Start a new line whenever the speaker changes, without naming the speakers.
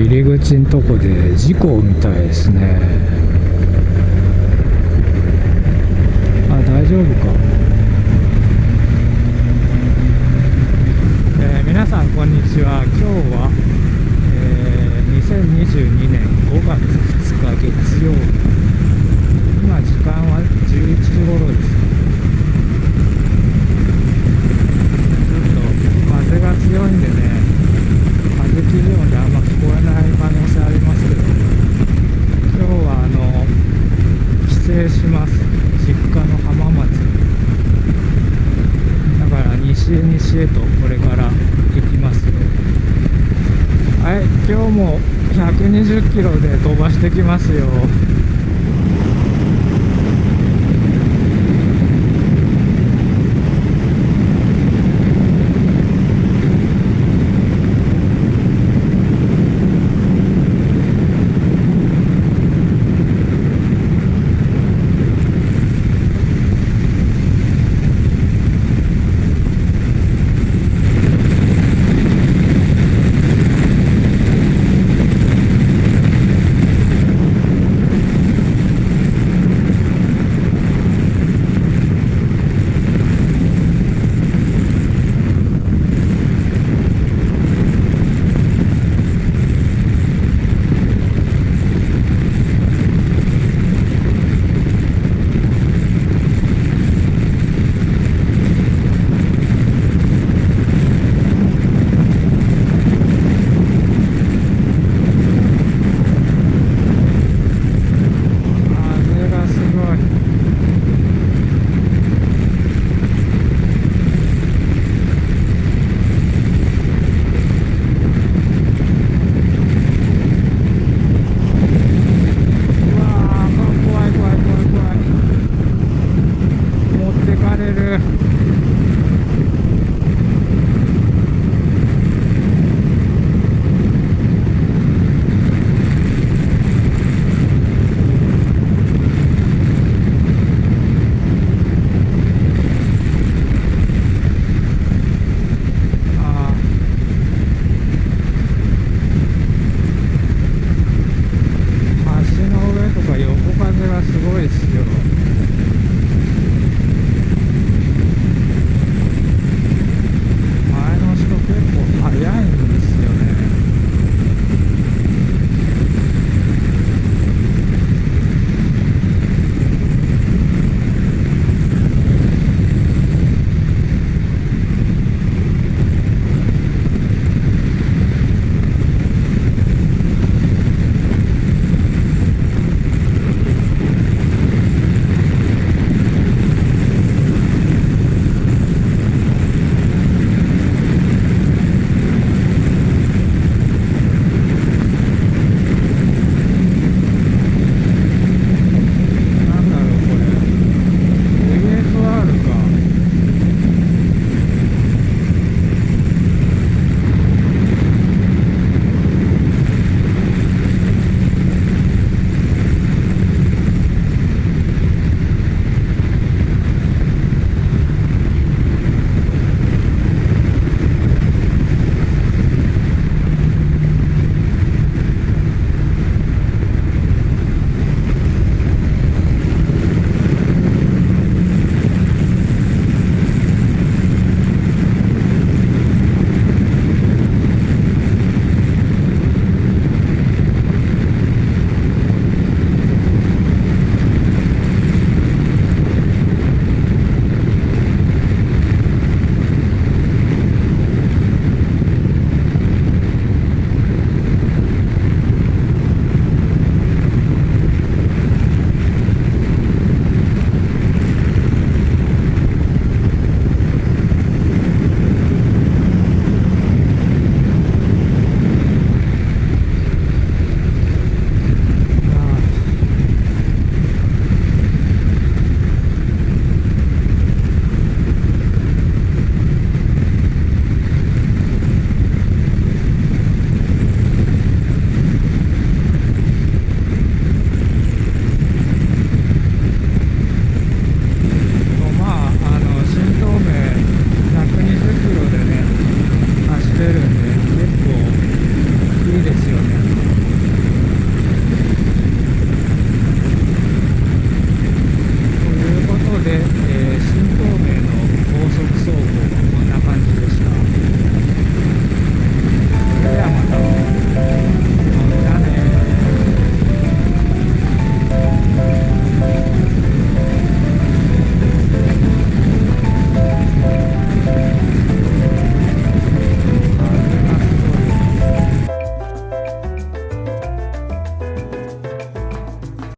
入り口のとこで事故みたいですね。あ、大丈夫か。皆さんこんにちは。今日は、2022年5月2日月曜日。今時間は11時頃です。ちょっと風が強いんでね、風切るのであんま聞こえない可能性ありますけど、今日は帰省します。実家の浜松。だから西へとこれから行きますよ。はい、今日も120キロで飛ばしてきますよ。